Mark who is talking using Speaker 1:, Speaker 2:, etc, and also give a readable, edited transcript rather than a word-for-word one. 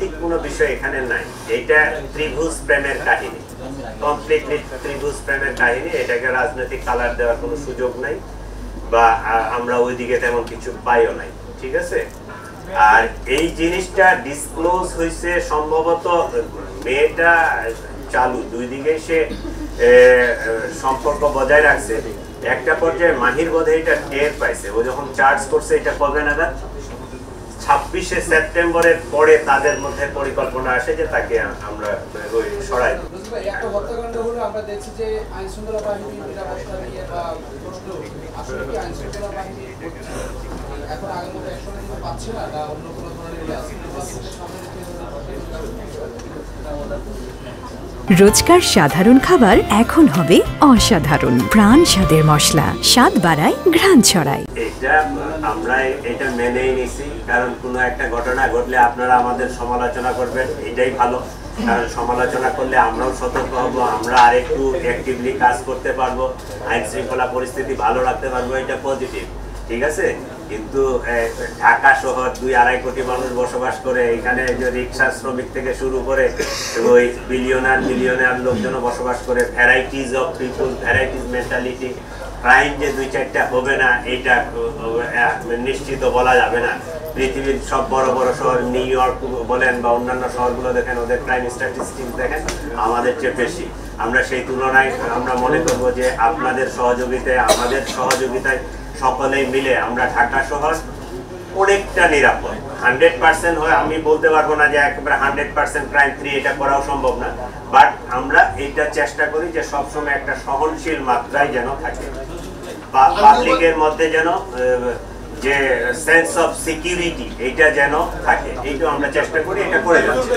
Speaker 1: রাজনৈতিক কোনো বিষয় এখানে নাই। এটা ত্রিভুজ প্রেমের কাহিনী, কমপ্লিটলি ত্রিভুজ প্রেমের কাহিনী। এটাকে রাজনৈতিক কালার দেওয়ার কোনো সুযোগ নাই, বা আমরা ওইদিকে তেমন কিছু পাইও নাই, ঠিক আছে। আর এই জিনিসটা ডিসক্লোজ হয়েছে সম্ভবত মেয়েটা চালু, দুই দিকে সে সম্পর্ক বজায় রাখছে। একটা পর্যায়ে মাহির বোধে এটা টের পাইছে, ও যখন চার্জ করছে এটা কবে নাগাদ 26শে সেপ্টেম্বরের পরে তাদের মধ্যে পরিকল্পনা আসে যে তাকে আমরা ওই সরাই দেব।
Speaker 2: একটা হত্যাকাণ্ড হলো, আমরা দেখছি যে আইন শৃঙ্খলা বাহিনী নিরাপত্তা নিয়ে বা প্রশ্ন আসলে কি আইন শৃঙ্খলা বাহিনী এখন আগের মতো একশো কিন্তু পাচ্ছে না, বা অন্য কোনো ধরনের
Speaker 3: রোজকার সাধারণ খাবার এখন হবে অসাধারণ। প্রাণ স্বাদের মশলা, স্বাদ বাড়ায়, ঘ্রাণ ছড়ায়।
Speaker 1: আমরা এটা মেনেই নিছি, কারণ কোনো একটা ঘটনা ঘটলে আপনারা আমাদের সমালোচনা করবেন, এটাই ভালো। কারণ সমালোচনা করলে আমরাও সতর্ক হব, আমরা আরেকটু অ্যাক্টিভলি কাজ করতে পারবো, আইন শৃঙ্খলা পরিস্থিতি ভালো রাখতে পারবো, এটা পজিটিভ, ঠিক আছে। কিন্তু ঢাকা শহর 2-2.5 কোটি মানুষ বসবাস করে, এখানে যে রিক্সা শ্রমিক থেকে শুরু করে ওই বিলিয়নার লোকজন বসবাস করে, varieties of people, varieties mentality. Crime যে 2-4টা হবে না এটা নিশ্চিত বলা যাবে না। পৃথিবীর সব বড় বড় শহর, নিউ ইয়র্ক বলেন বা অন্যান্য শহরগুলো দেখেন, ওদের ক্রাইম স্ট্যাটিস্টিক্স দেখেন আমাদের চেয়ে বেশি। আমরা সেই তুলনায় আমরা মনে করবো যে আপনাদের সহযোগিতায়, আমাদের সহযোগিতায় সকলেই মিলে আমরা ঢাকা শহর অনেকটা নিরাপদ। 100% হয় আমি বলতে পারবো না যে একেবারে 100% ক্রাইম ফ্রি, এটা করাও সম্ভব না। বাট আমরা এটা চেষ্টা করি যে সবসময় একটা সহনশীল মাত্রায় যেন থাকে, পাবলিকের মধ্যে যেন যে সেন্স অফ সিকিউরিটি এটা যেন থাকে, এইটা আমরা চেষ্টা করি, এটা করে যাচ্ছি।